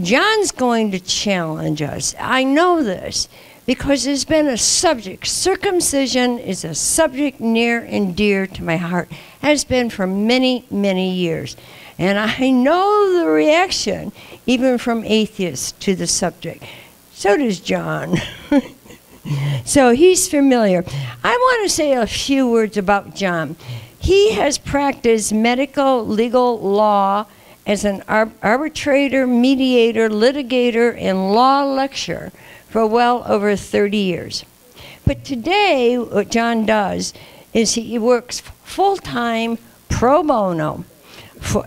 John's going to challenge us. I know this because it's been a subject. Circumcision is a subject near and dear to my heart. Has been for many, many years. And I know the reaction, even from atheists, to the subject. So does John. So he's familiar. I want to say a few words about John. He has practiced medical legal law as an arbitrator, mediator, litigator, and law lecturer for well over 30 years. But today, what John does is he works full-time pro bono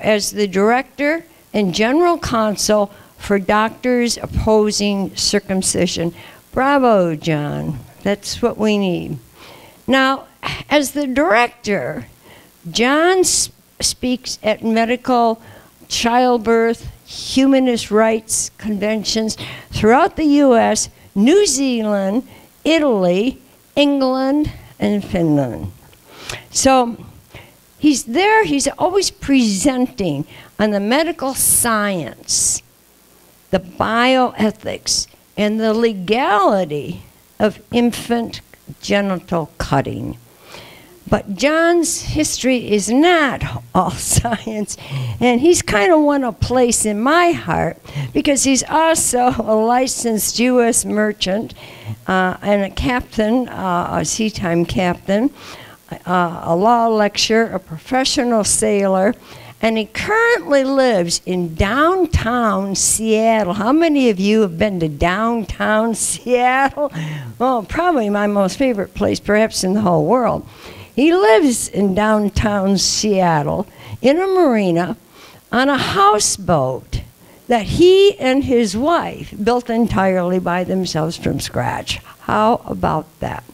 as the director and general counsel for doctors opposing circumcision. Bravo, John. That's what we need. Now, as the director, John speaks at medical, childbirth, humanist rights conventions throughout the U.S., New Zealand, Italy, England, and Finland. So he's there, he's always presenting on the medical science, the bioethics, and the legality of infant genital cutting. But John's history is not all science, and he's kind of won a place in my heart because he's also a licensed U.S. merchant and a captain, a seatime captain, a law lecturer, a professional sailor, and he currently lives in downtown Seattle. How many of you have been to downtown Seattle? Well, probably my most favorite place, perhaps in the whole world. He lives in downtown Seattle in a marina on a houseboat that he and his wife built entirely by themselves from scratch. How about that?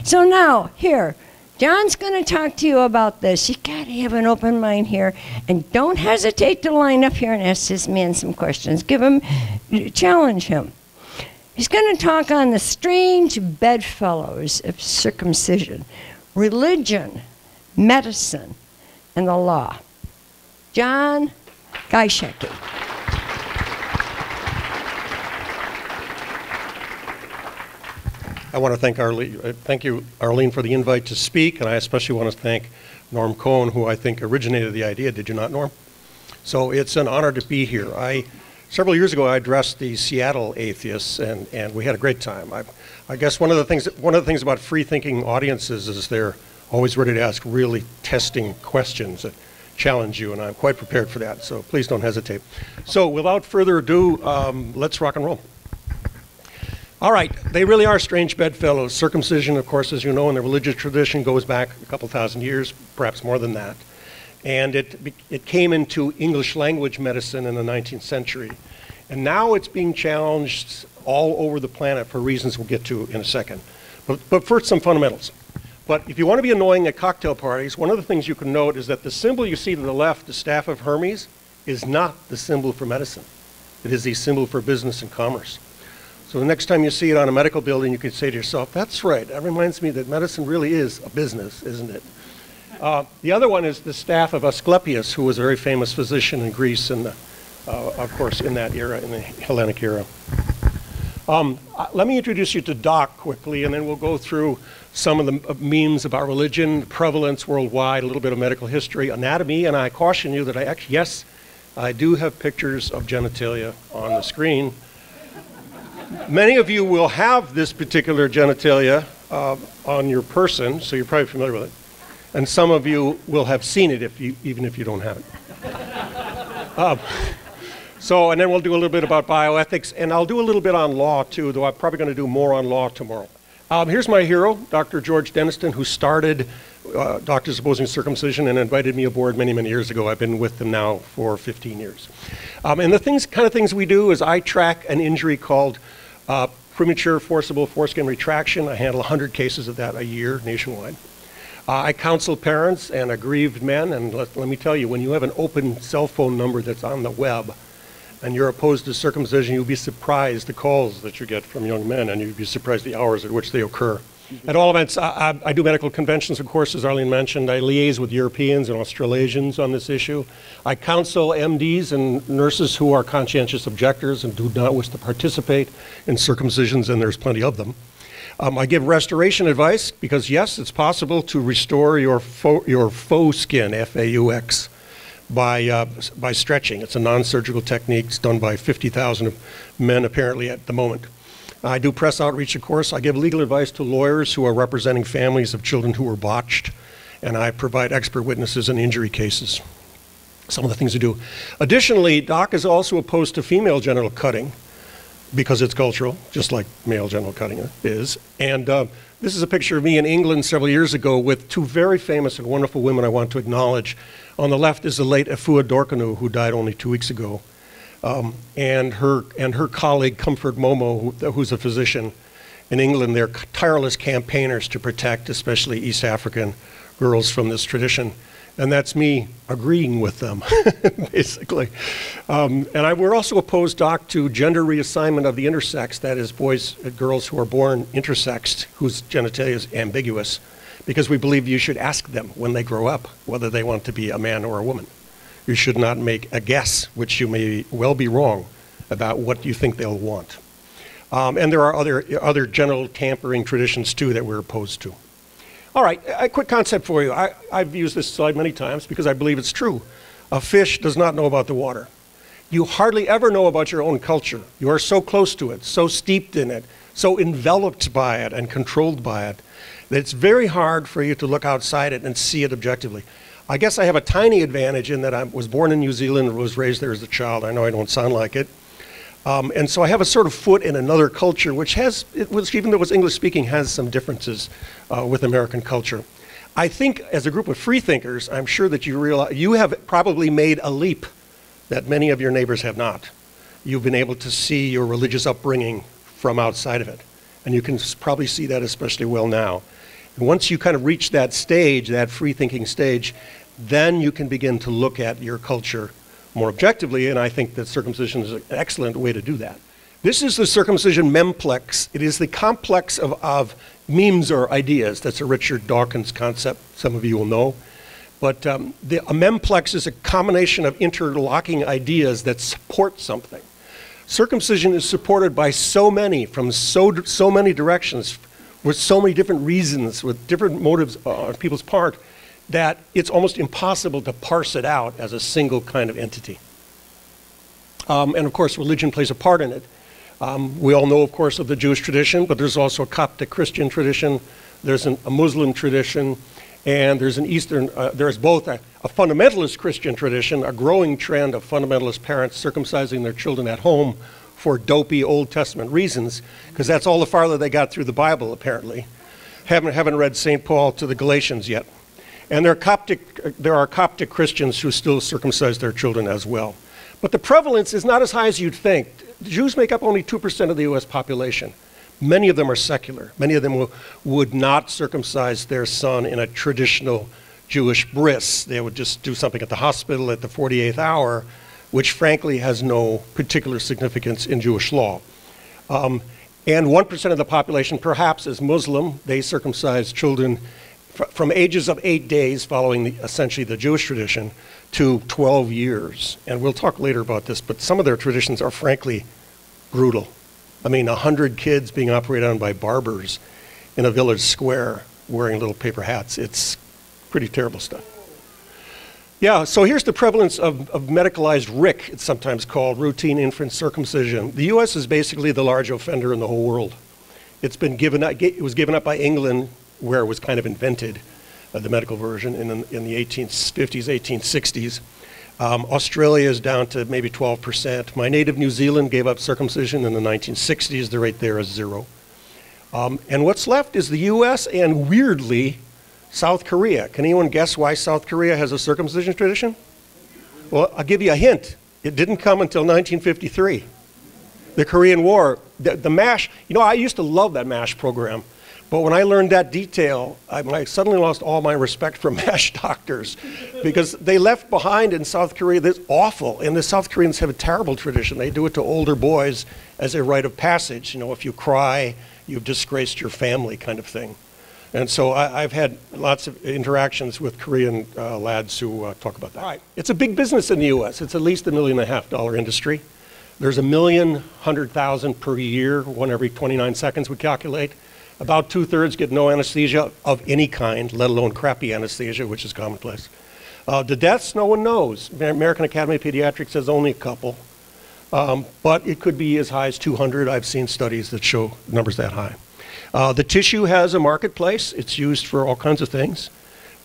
So now, here, John's going to talk to you about this. You got to have an open mind here, and don't hesitate to line up here and ask this man some questions. Challenge him. He's going to talk on the strange bedfellows of circumcision, religion, medicine, and the law. John Geisheker. I want to thank thank you, Arlene, for the invite to speak, and I especially want to thank Norm Cohn, who I think originated the idea. Did you not, Norm? So it's an honor to be here. Several years ago, I addressed the Seattle Atheists, and we had a great time. I guess one of the things about free-thinking audiences is they're always ready to ask really testing questions that challenge you, and I'm quite prepared for that. So please don't hesitate. So without further ado, let's rock and roll. All right, they really are strange bedfellows. Circumcision, of course, as you know, in the religious tradition goes back a couple thousand years, perhaps more than that. And it came into English language medicine in the 19th century. And now it's being challenged all over the planet for reasons we'll get to in a second. But first, some fundamentals. But if you want to be annoying at cocktail parties, one of the things you can note is that the symbol you see to the left, the staff of Hermes, is not the symbol for medicine. It is the symbol for business and commerce. So the next time you see it on a medical building, you could say to yourself, that's right, that reminds me that medicine really is a business, isn't it? The other one is the staff of Asclepius, who was a very famous physician in Greece, and of course in that era, in the Hellenic era. Let me introduce you to Doc quickly, and then we'll go through some of the memes about religion, prevalence worldwide, a little bit of medical history, anatomy, and I caution you that yes, I do have pictures of genitalia on the screen. Many of you will have this particular genitalia on your person, so you're probably familiar with it. And some of you will have seen it even if you don't have it. And then we'll do a little bit about bioethics, and I'll do a little bit on law too, though I'm probably going to do more on law tomorrow. Here's my hero, Dr. George Denniston, who started Doctors Opposing Circumcision and invited me aboard many, many years ago. I've been with them now for 15 years. And the kind of things we do is I track an injury called premature forcible foreskin retraction. I handle 100 cases of that a year nationwide. I counsel parents and aggrieved men, and let me tell you, when you have an open cell phone number that's on the web and you're opposed to circumcision, you'll be surprised the calls that you get from young men, and you'll be surprised the hours at which they occur. At all events, I do medical conventions, of course, as Arlene mentioned. I liaise with Europeans and Australasians on this issue. I counsel MDs and nurses who are conscientious objectors and do not wish to participate in circumcisions, and there's plenty of them. I give restoration advice because, yes, it's possible to restore your faux skin, F-A-U-X, by stretching. It's a non-surgical technique. It's done by 50,000 men, apparently, at the moment. I do press outreach, of course. I give legal advice to lawyers who are representing families of children who were botched, and I provide expert witnesses in injury cases. Some of the things I do. Additionally, Doc is also opposed to female genital cutting because it's cultural, just like male genital cutting is. And this is a picture of me in England several years ago with two very famous and wonderful women I want to acknowledge. On the left is the late Efua Dorkanu, who died only 2 weeks ago. And her colleague, Comfort Momo, who's a physician in England. They're tireless campaigners to protect, especially East African girls from this tradition. And that's me agreeing with them, basically. We're also opposed, Doc, to gender reassignment of the intersex, that is, boys and girls who are born intersexed, whose genitalia is ambiguous, because we believe you should ask them when they grow up whether they want to be a man or a woman. You should not make a guess, which you may well be wrong, about what you think they'll want. And there are other genital tampering traditions, too, that we're opposed to. All right, a quick concept for you. I've used this slide many times because I believe it's true. A fish does not know about the water. You hardly ever know about your own culture. You are so close to it, so steeped in it, so enveloped by it and controlled by it, that it's very hard for you to look outside it and see it objectively. I guess I have a tiny advantage in that I was born in New Zealand and was raised there as a child. I know I don't sound like it. And so I have a sort of foot in another culture, which even though it's English speaking, has some differences with American culture. I think as a group of free thinkers, I'm sure that you realize you have probably made a leap that many of your neighbors have not. You've been able to see your religious upbringing from outside of it. And you can probably see that especially well now. And once you kind of reach that stage, that free thinking stage, then you can begin to look at your culture more objectively, and I think that circumcision is an excellent way to do that. This is the circumcision memplex. It is the complex of memes or ideas. That's a Richard Dawkins concept, some of you will know. But a memplex is a combination of interlocking ideas that support something. Circumcision is supported by so many, from so many directions, with so many different reasons, with different motives on people's part, that it's almost impossible to parse it out as a single kind of entity. And of course, religion plays a part in it. We all know, of course, of the Jewish tradition, but there's also a Coptic Christian tradition, there's a Muslim tradition, and there's an Eastern, there's both a fundamentalist Christian tradition, a growing trend of fundamentalist parents circumcising their children at home for dopey Old Testament reasons, because that's all the farther they got through the Bible, apparently. Haven't read St. Paul to the Galatians yet. And there are Coptic Christians who still circumcise their children as well. But the prevalence is not as high as you'd think. The Jews make up only 2% of the US population. Many of them are secular. Many of them would not circumcise their son in a traditional Jewish bris. They would just do something at the hospital at the 48th hour, which frankly has no particular significance in Jewish law. And 1% of the population perhaps is Muslim. They circumcise children from ages of 8 days following essentially the Jewish tradition to 12 years. And we'll talk later about this, but some of their traditions are frankly brutal. I mean, 100 kids being operated on by barbers in a village square wearing little paper hats. It's pretty terrible stuff. Yeah, so here's the prevalence of medicalized RIC, it's sometimes called, routine infant circumcision. The US is basically the large offender in the whole world. It was given up by England, where it was kind of invented, the medical version, in the 1850s, 1860s. Australia is down to maybe 12%. My native New Zealand gave up circumcision in the 1960s. The rate there is 0. And what's left is the US and, weirdly, South Korea. Can anyone guess why South Korea has a circumcision tradition? Well, I'll give you a hint. It didn't come until 1953. The Korean War, the MASH, you know, I used to love that MASH program. But when I learned that detail, I suddenly lost all my respect for MASH doctors, because they left behind in South Korea this awful, and the South Koreans have a terrible tradition. They do it to older boys as a rite of passage. You know, if you cry, you've disgraced your family, kind of thing. And so I've had lots of interactions with Korean lads who talk about that. All right. It's a big business in the US. It's at least $1.5 million industry. There's 1,100,000 per year, one every 29 seconds we calculate. About 2/3 get no anesthesia of any kind, let alone crappy anesthesia, which is commonplace. The deaths, no one knows. American Academy of Pediatrics says only a couple. But it could be as high as 200. I've seen studies that show numbers that high. The tissue has a marketplace. It's used for all kinds of things.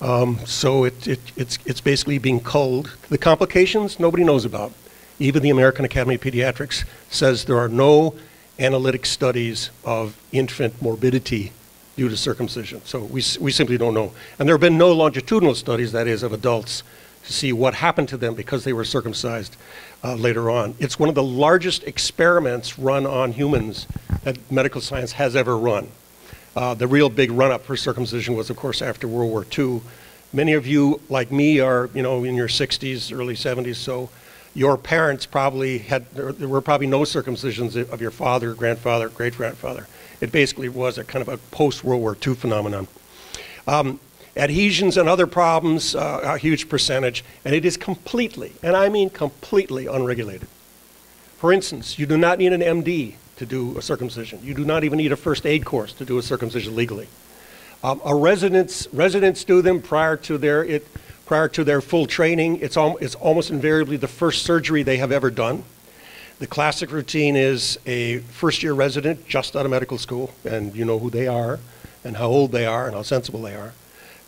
So it's basically being culled. The complications, nobody knows about. Even the American Academy of Pediatrics says there are no analytic studies of infant morbidity due to circumcision. So we simply don't know. And there have been no longitudinal studies, that is, of adults to see what happened to them because they were circumcised later on. It's one of the largest experiments run on humans that medical science has ever run. The real big run-up for circumcision was, of course, after World War II. Many of you, like me, are in your 60s, early 70s, so your parents probably there were probably no circumcisions of your father, grandfather, great-grandfather. It basically was a kind of a post-World War II phenomenon. Adhesions and other problems, a huge percentage, and it is completely, and I mean completely, unregulated. For instance, you do not need an MD to do a circumcision. You do not even need a first aid course to do a circumcision legally. Residents do them prior to their full training. It's almost invariably the first surgery they have ever done. The classic routine is a first-year resident just out of medical school, and you know who they are, and how old they are, and how sensible they are,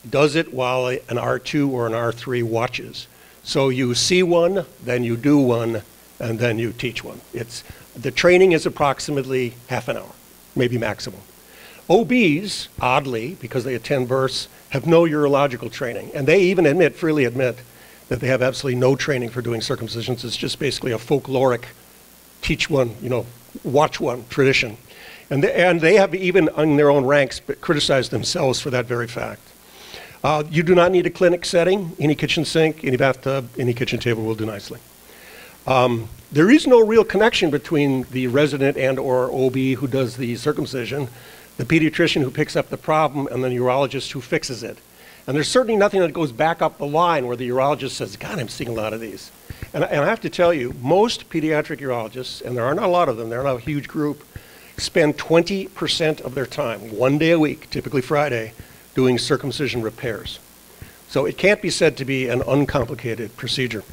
does it while an R2 or an R3 watches. So you see one, then you do one, and then you teach one. The training is approximately half an hour, maybe maximum. OBs, oddly, because they attend births, have no urological training. And they even freely admit that they have absolutely no training for doing circumcisions. It's just basically a folkloric teach one, watch one tradition. And they have even in their own ranks criticized themselves for that very fact. You do not need a clinic setting. Any kitchen sink, any bathtub, any kitchen table will do nicely. There is no real connection between the resident and or OB who does the circumcision, the pediatrician who picks up the problem, and the urologist who fixes it. And there's certainly nothing that goes back up the line where the urologist says, God, I'm seeing a lot of these. And I have to tell you, most pediatric urologists, and there are not a lot of them, they're not a huge group, spend 20% of their time, 1 day a week, typically Friday, doing circumcision repairs. So it can't be said to be an uncomplicated procedure.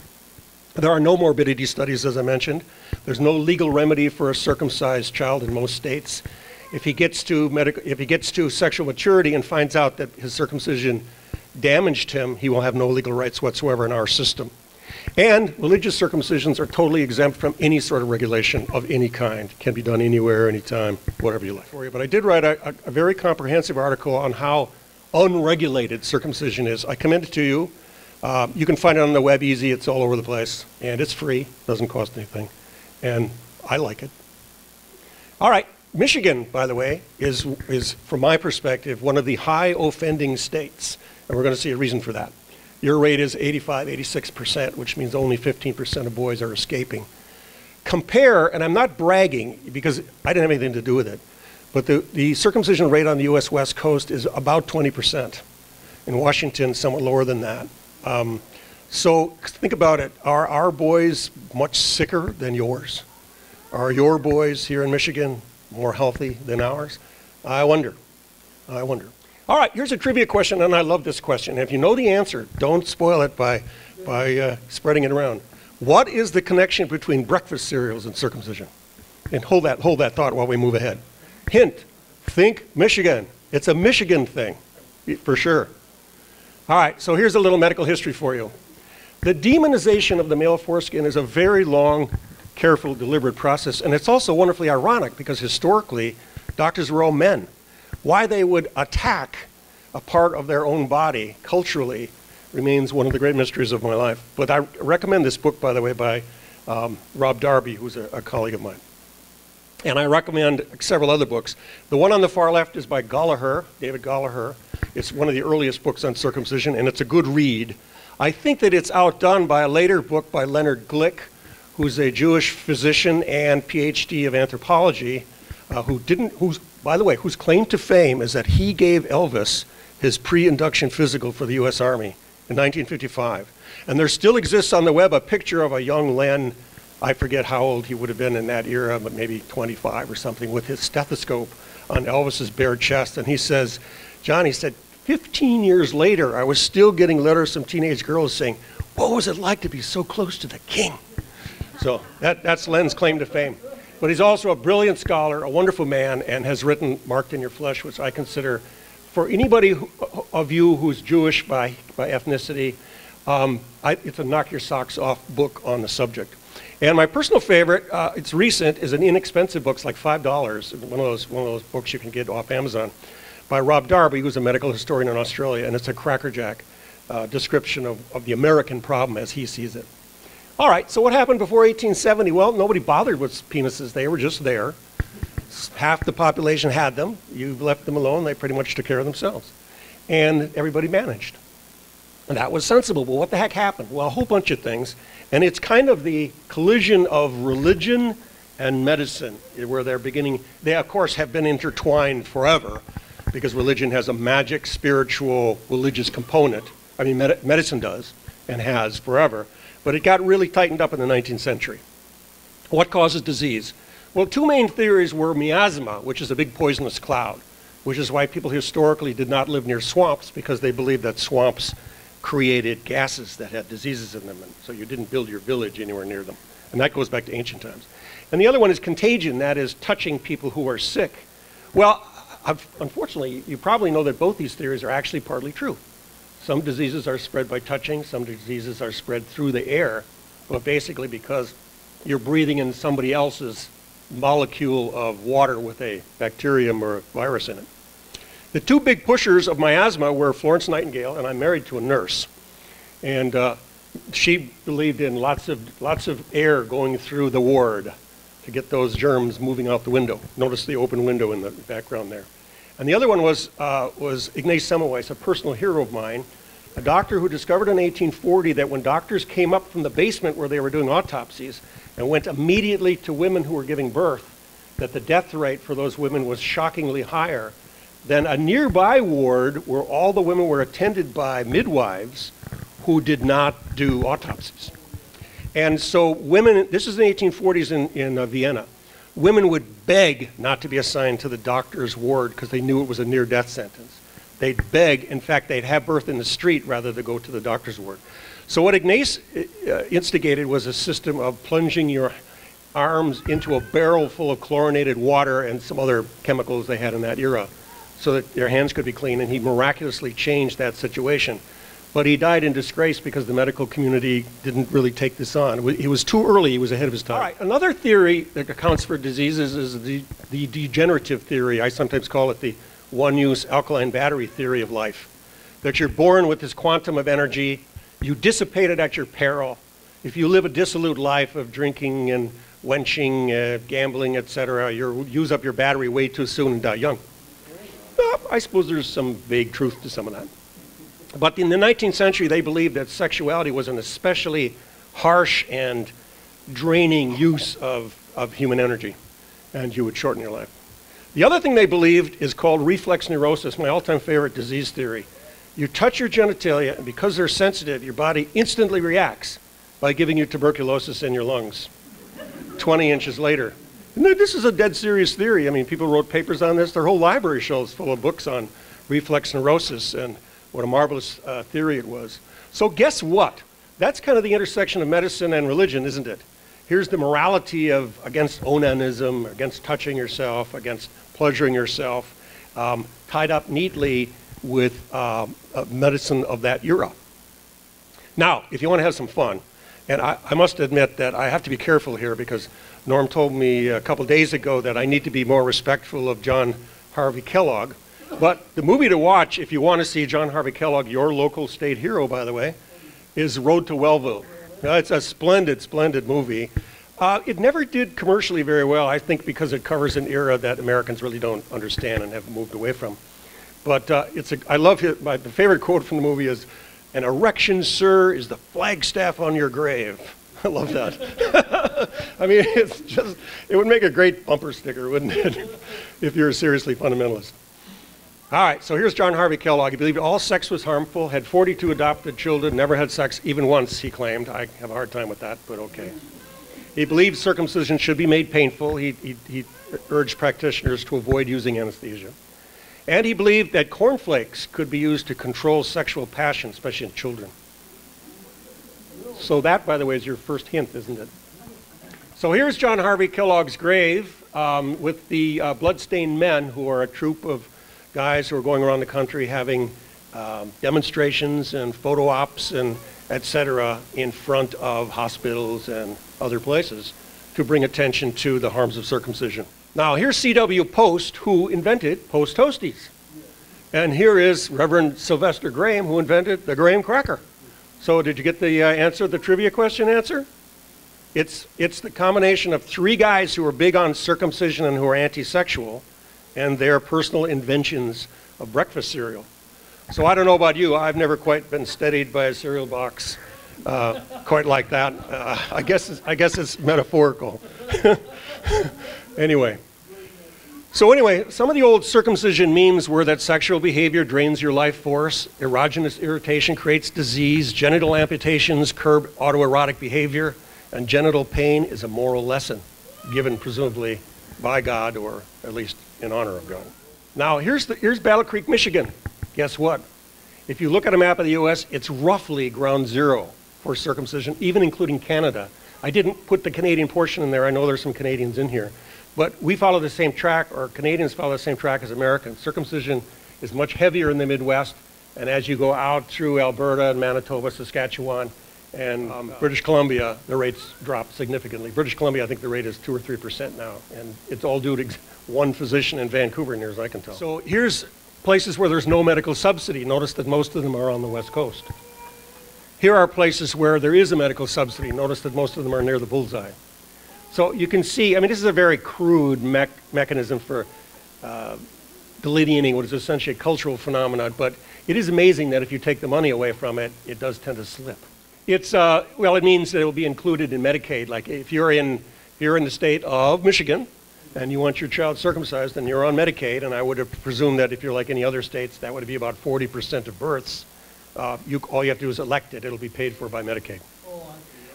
There are no morbidity studies, as I mentioned. There's no legal remedy for a circumcised child in most states. If he gets to sexual maturity and finds out that his circumcision damaged him, he will have no legal rights whatsoever in our system. And religious circumcisions are totally exempt from any sort of regulation of any kind. Can be done anywhere, anytime, whatever you like. But I did write a very comprehensive article on how unregulated circumcision is. I commend it to you. You can find it on the web easy. It's all over the place. And it's free. Doesn't cost anything. And I like it. All right. Michigan, by the way, is, from my perspective, one of the high offending states. And we're going to see a reason for that. Your rate is 85, 86%, which means only 15% of boys are escaping. Compare, and I'm not bragging because I didn't have anything to do with it, but the circumcision rate on the US West Coast is about 20%. In Washington, somewhat lower than that. So think about it. Are our boys much sicker than yours? Are your boys here in Michigan more healthy than ours? I wonder. I wonder. All right, here's a trivia question, and I love this question. If you know the answer, don't spoil it by spreading it around. What is the connection between breakfast cereals and circumcision? And hold that thought while we move ahead. Hint, think Michigan. It's a Michigan thing, for sure. All right, so here's a little medical history for you. The demonization of the male foreskin is a very long, careful, deliberate process, and it's also wonderfully ironic because historically, doctors were all men. Why they would attack a part of their own body culturally remains one of the great mysteries of my life. But I recommend this book, by the way, by Rob Darby, who's a colleague of mine. And I recommend several other books. The one on the far left is by Geisheker, David Geisheker. It's one of the earliest books on circumcision, and it's a good read. I think that it's outdone by a later book by Leonard Glick, who's a Jewish physician and PhD of anthropology, whose claim to fame is that he gave Elvis his pre-induction physical for the U.S. Army in 1955. And there still exists on the web a picture of a young Len, I forget how old he would have been in that era, but maybe 25 or something, with his stethoscope on Elvis's bare chest. And he says, John, he said, 15 years later, I was still getting letters from teenage girls saying, what was it like to be so close to the king? So that's Len's claim to fame. But he's also a brilliant scholar, a wonderful man, and has written Marked in Your Flesh, which I consider, for anybody of you who's Jewish by ethnicity, it's a knock your socks off book on the subject. And my personal favorite, it's recent, is an inexpensive book. It's like $5. One of those books you can get off Amazon, by Rob Darby, who's a medical historian in Australia, and it's a crackerjack description of the American problem as he sees it. All right, so what happened before 1870? Well, nobody bothered with penises. They were just there. Half the population had them. You left them alone. They pretty much took care of themselves. And everybody managed. And that was sensible. But what the heck happened? Well, a whole bunch of things. And it's kind of the collision of religion and medicine, where they're beginning. They, of course, have been intertwined forever, because religion has a magic, spiritual, religious component. I mean, medicine does, and has forever. But it got really tightened up in the 19th century. What causes disease? Well, two main theories were miasma, which is a big poisonous cloud, which is why people historically did not live near swamps, because they believed that swamps created gases that had diseases in them, and so you didn't build your village anywhere near them. And that goes back to ancient times. And the other one is contagion, that is touching people who are sick. Well, unfortunately, you probably know that both these theories are actually partly true. Some diseases are spread by touching, some diseases are spread through the air, but basically because you're breathing in somebody else's molecule of water with a bacterium or a virus in it. The two big pushers of miasma were Florence Nightingale, and I'm married to a nurse. And she believed in lots of air going through the ward to get those germs moving out the window. Notice the open window in the background there. And the other one was Ignaz Semmelweis, a personal hero of mine, a doctor who discovered in 1840 that when doctors came up from the basement where they were doing autopsies and went immediately to women who were giving birth, that the death rate for those women was shockingly higher than a nearby ward where all the women were attended by midwives who did not do autopsies. And so women, this is in the 1840s in Vienna, women would beg not to be assigned to the doctor's ward because they knew it was a near-death sentence. They'd beg, in fact, they'd have birth in the street rather than go to the doctor's ward. So what Ignaz instigated was a system of plunging your arms into a barrel full of chlorinated water and some other chemicals they had in that era so that their hands could be clean, and he miraculously changed that situation. But he died in disgrace because the medical community didn't really take this on. He was too early, he was ahead of his time. All right, another theory that accounts for diseases is the degenerative theory. I sometimes call it the one-use alkaline battery theory of life. That you're born with this quantum of energy, you dissipate it at your peril. If you live a dissolute life of drinking and wenching, gambling, etc., you use up your battery way too soon and die young. I suppose there's some vague truth to some of that. But in the 19th century, they believed that sexuality was an especially harsh and draining use of human energy, and you would shorten your life. The other thing they believed is called reflex neurosis, my all-time favorite disease theory. You touch your genitalia, and because they're sensitive, your body instantly reacts by giving you tuberculosis in your lungs 20 inches later. And this is a dead serious theory. I mean, people wrote papers on this. Their whole library shelves full of books on reflex neurosis, and what a marvelous theory it was. So guess what? That's kind of the intersection of medicine and religion, isn't it? Here's the morality of against onanism, against touching yourself, against pleasuring yourself, tied up neatly with medicine of that era. Now, if you want to have some fun, and I must admit that I have to be careful here because Norm told me a couple days ago that I need to be more respectful of John Harvey Kellogg. But the movie to watch, if you want to see John Harvey Kellogg, your local state hero, by the way, is Road to Wellville. It's a splendid, splendid movie. It never did commercially very well, I think because it covers an era that Americans really don't understand and have moved away from. But I love it. My favorite quote from the movie is, "An erection, sir, is the flagstaff on your grave." I love that. I mean, it would make a great bumper sticker, wouldn't it, if you're a seriously fundamentalist. All right, so here's John Harvey Kellogg. He believed all sex was harmful, had 42 adopted children, never had sex even once, he claimed. I have a hard time with that, but okay. He believed circumcision should be made painful. He urged practitioners to avoid using anesthesia. And he believed that cornflakes could be used to control sexual passion, especially in children. So that, by the way, is your first hint, isn't it? So here's John Harvey Kellogg's grave with the Bloodstained Men, who are a troupe of guys who are going around the country having demonstrations and photo ops and et cetera in front of hospitals and other places to bring attention to the harms of circumcision. Now here's C.W. Post, who invented Post Toasties. And here is Reverend Sylvester Graham, who invented the graham cracker. So did you get the answer, the trivia question answer? It's the combination of three guys who are big on circumcision and who are anti-sexual, and their personal inventions of breakfast cereal. So I don't know about you, I've never quite been steadied by a cereal box quite like that. I guess it's metaphorical. Anyway. So anyway, some of the old circumcision memes were that sexual behavior drains your life force, erogenous irritation creates disease, genital amputations curb autoerotic behavior, and genital pain is a moral lesson given presumably by God, or at least in honor of God. Now here's Battle Creek, Michigan. Guess what? If you look at a map of the US, it's roughly ground zero for circumcision, even including Canada. I didn't put the Canadian portion in there. I know there's some Canadians in here. But we follow the same track, or Canadians follow the same track as Americans. Circumcision is much heavier in the Midwest, and as you go out through Alberta and Manitoba, Saskatchewan, and British Columbia, the rates drop significantly. British Columbia, I think the rate is 2 or 3% now, and it's all due to one physician in Vancouver, near as I can tell. So here's places where there's no medical subsidy. Notice that most of them are on the West Coast. Here are places where there is a medical subsidy. Notice that most of them are near the bullseye. So you can see, I mean, this is a very crude mechanism for delineating what is essentially a cultural phenomenon, but it is amazing that if you take the money away from it, it does tend to slip. It's, well, it means that it will be included in Medicaid. Like if you're in the state of Michigan and you want your child circumcised and you're on Medicaid, and I would have presumed that if you're like any other states, that would be about 40% of births, all you have to do is elect it. It'll be paid for by Medicaid.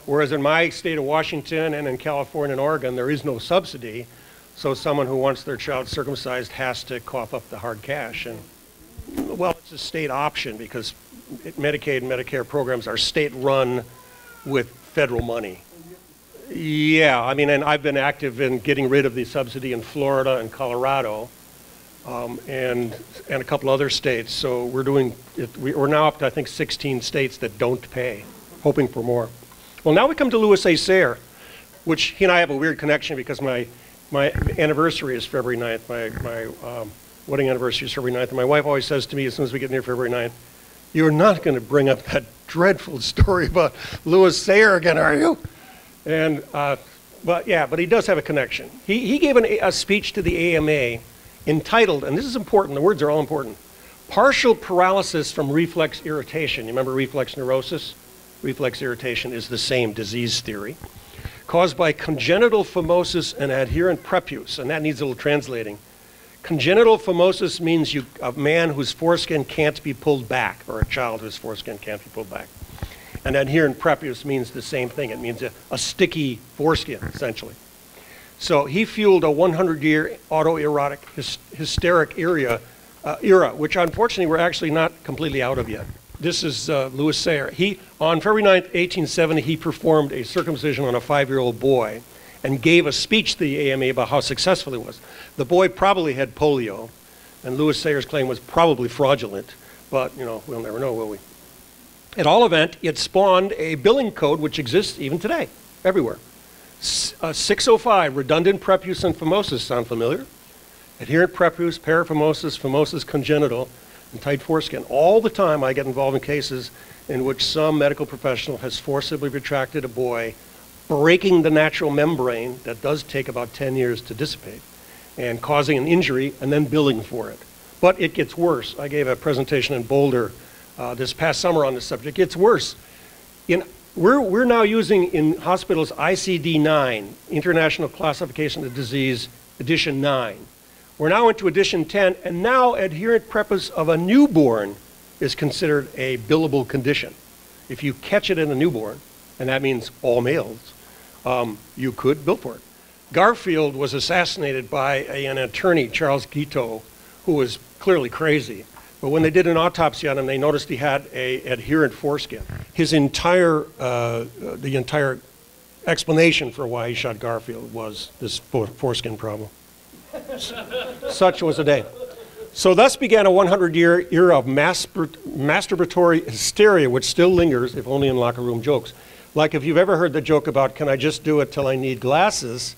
Whereas in my state of Washington and in California and Oregon, there is no subsidy, so someone who wants their child circumcised has to cough up the hard cash. And, well, it's a state option because Medicaid and Medicare programs are state-run with federal money. Yeah, I mean, and I've been active in getting rid of the subsidy in Florida and Colorado, and a couple other states. So we're now up to, I think, 16 states that don't pay, hoping for more. Well, now we come to Louis A. Sayre, which he and I have a weird connection because my anniversary is February 9th. My wedding anniversary is February 9th. And my wife always says to me as soon as we get near February 9th, "You're not going to bring up that dreadful story about Louis Sayre again, are you?" And, but he does have a connection. He gave a speech to the AMA entitled, and this is important, the words are all important, "Partial Paralysis from Reflex Irritation." You remember reflex neurosis? Reflex irritation is the same disease theory, caused by congenital phimosis and adherent prepuce, and that needs a little translating. Congenital phimosis means a man whose foreskin can't be pulled back, or a child whose foreskin can't be pulled back. And adherent prepuce means the same thing. It means a sticky foreskin, essentially. So he fueled a 100-year autoerotic hysteric era, which unfortunately we're actually not completely out of yet. This is Louis Sayre. On February 9th, 1870, he performed a circumcision on a 5-year-old boy and gave a speech to the AMA about how successful it was. The boy probably had polio, and Louis Sayre's claim was probably fraudulent, but we'll never know, will we? At all event, it spawned a billing code which exists even today, everywhere. 605, redundant prepuce and phimosis, sound familiar? Adherent prepuce, paraphimosis, phimosis congenital, and tight foreskin. All the time I get involved in cases in which some medical professional has forcibly retracted a boy breaking the natural membrane that does take about 10 years to dissipate and causing an injury and then billing for it. But it gets worse. I gave a presentation in Boulder this past summer on this subject. It gets worse. We're now using in hospitals ICD-9, International Classification of Disease, Edition 9. We're now into Edition 10, and now adherent prepuce of a newborn is considered a billable condition. If you catch it in a newborn, and that means all males, you could bill for it. Garfield was assassinated by an attorney, Charles Guiteau, who was clearly crazy. But when they did an autopsy on him, they noticed he had an adherent foreskin. His entire, the entire explanation for why he shot Garfield was this foreskin problem. Such was the day. So thus began a 100-year era of masturbatory hysteria, which still lingers, if only in locker room jokes. Like if you've ever heard the joke about, can I just do it till I need glasses?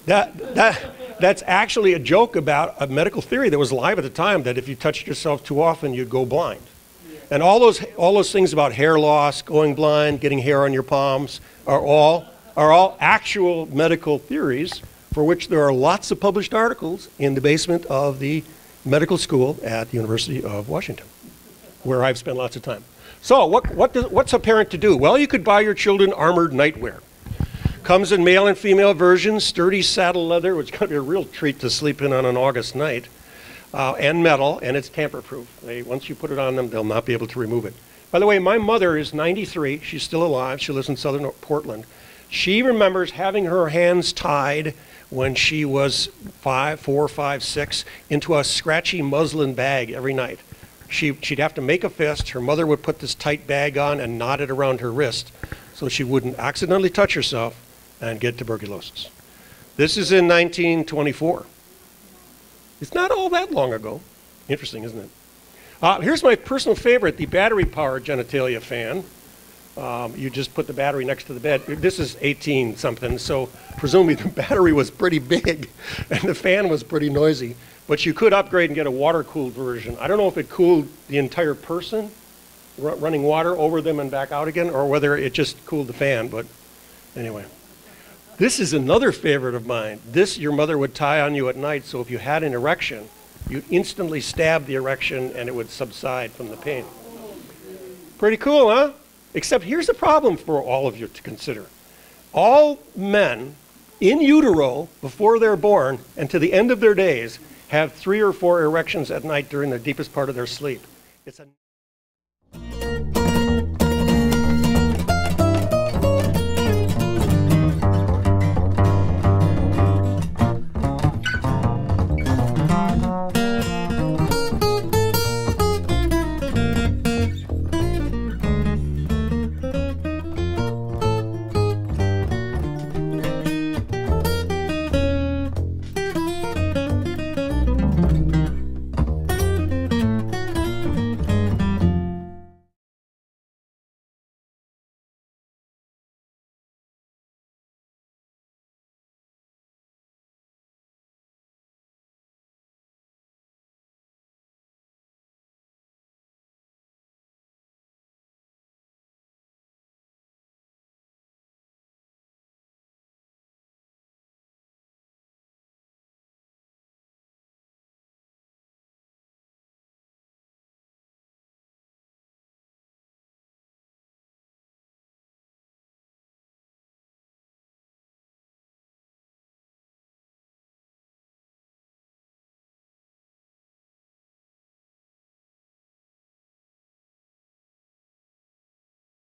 That's actually a joke about a medical theory that was alive at the time, that if you touched yourself too often, you'd go blind. And all those things about hair loss, going blind, getting hair on your palms, are all actual medical theories for which there are lots of published articles in the basement of the medical school at the University of Washington, where I've spent lots of time. So what's a parent to do? Well, you could buy your children armored nightwear. Comes in male and female versions, sturdy saddle leather, which is going to be a real treat to sleep in on an August night, and metal, and it's tamper-proof. Once you put it on them, they'll not be able to remove it. By the way, my mother is 93. She's still alive. She lives in southern Portland. She remembers having her hands tied when she was 4, 5, 6 into a scratchy muslin bag every night. She'd have to make a fist. Her mother would put this tight bag on and knot it around her wrist so she wouldn't accidentally touch herself and get tuberculosis. This is in 1924. It's not all that long ago. Interesting, isn't it? Here's my personal favorite, the battery-powered genitalia fan. You just put the battery next to the bed. This is 18-something, so presumably the battery was pretty big and the fan was pretty noisy. But you could upgrade and get a water-cooled version. I don't know if it cooled the entire person, running water over them and back out again, or whether it just cooled the fan, but anyway. This is another favorite of mine. This your mother would tie on you at night, so if you had an erection, you'd instantly stab the erection and it would subside from the pain. Pretty cool, huh? Except here's the problem for all of you to consider. All men in utero, before they're born and to the end of their days, have 3 or 4 erections at night during the deepest part of their sleep. It's a